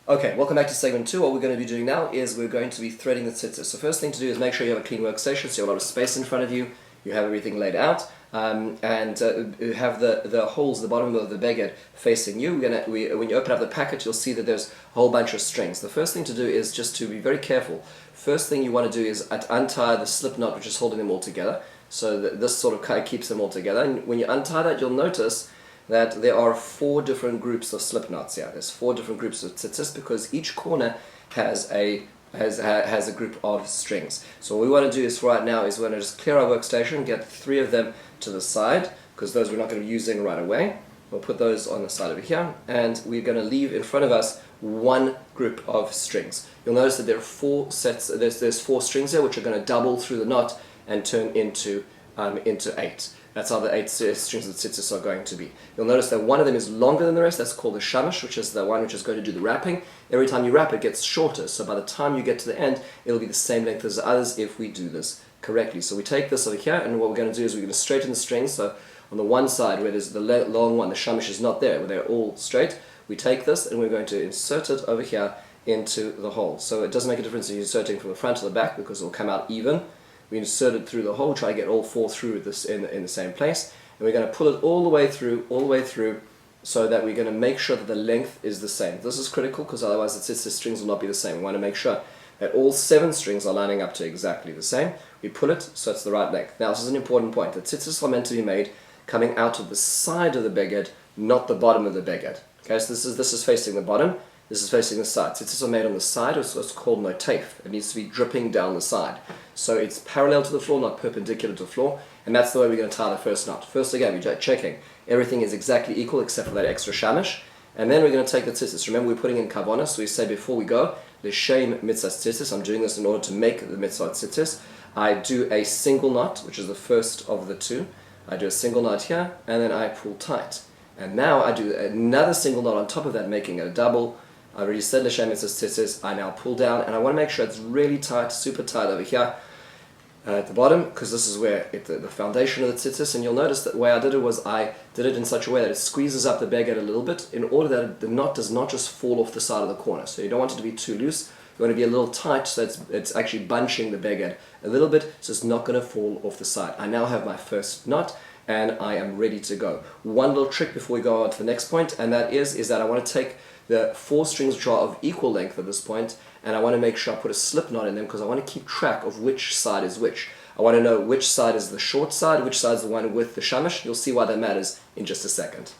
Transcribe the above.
Okay, welcome back to segment 2. What we're going to be doing now is we're going to be threading the tzitzis. So first thing to do is make sure you have a clean workstation, so you have a lot of space in front of you, you have everything laid out, and you have the holes at the bottom of the beged facing you. When you open up the packet, you'll see that there's a whole bunch of strings. The first thing to do is just to be very careful. First thing you want to do is untie the slip knot which is holding them all together, so that this sort of kind of keeps them all together. And when you untie that, you'll notice that there are 4 different groups of slip knots here. There's 4 different groups of tzitzis because each corner has a group of strings. So what we want to do is right now is we're going to just clear our workstation, get 3 of them to the side because those we're not going to be using right away. We'll put those on the side over here, and we're going to leave in front of us 1 group of strings. You'll notice that there are 4 sets. There's 4 strings here which are going to double through the knot and turn into 8. That's how the 8 strings of the tzitzis are going to be. You'll notice that one of them is longer than the rest. That's called the shamash, which is the one which is going to do the wrapping. Every time you wrap, it gets shorter. So by the time you get to the end, it'll be the same length as the others if we do this correctly. So we take this over here, and what we're going to do is we're going to straighten the strings. So on the one side where there's the long one, the shamash is not there, where they're all straight. We take this and we're going to insert it over here into the hole. So it doesn't make a difference if you're inserting from the front to the back because it'll come out even. We insert it through the hole, try to get all 4 through this in the same place, and we're going to pull it all the way through, so that we're going to make sure that the length is the same. This is critical because otherwise the tzitzis strings will not be the same. We want to make sure that all 7 strings are lining up to exactly the same. We pull it so it's the right length. Now this is an important point. The tzitzis are meant to be made coming out of the side of the beged, not the bottom of the beged. Okay, so this is facing the bottom. This is facing the side. Tzitzis are made on the side, it's what's called noteif. It needs to be dripping down the side. So it's parallel to the floor, not perpendicular to the floor, and that's the way we're going to tie the first knot. First again, we're checking everything is exactly equal except for that extra shamash, and then we're going to take the tzitzis. Remember, we're putting in kavanah, so we say before we go, l'shem mitzvah tzitzis. I'm doing this in order to make the mitzvah tzitzis. I do a single knot, which is the first of the 2. I do a single knot here, and then I pull tight. And now I do another single knot on top of that, making it a double. I already said l'shem mitzvah tzitzis. I now pull down, and I want to make sure it's really tight, super tight over here at the bottom, because this is where the foundation of the tzitzis. And you'll notice that the way I did it was I did it in such a way that it squeezes up the beged a little bit in order that the knot does not just fall off the side of the corner. So you don't want it to be too loose. You want to be a little tight so it's actually bunching the beged a little bit so it's not going to fall off the side. I now have my first knot, and I am ready to go. One little trick before we go on to the next point, and that is that I want to take the 4 strings which are of equal length at this point, and I want to make sure I put a slip knot in them because I want to keep track of which side is which. I want to know which side is the short side, which side is the one with the shamash. You'll see why that matters in just a second.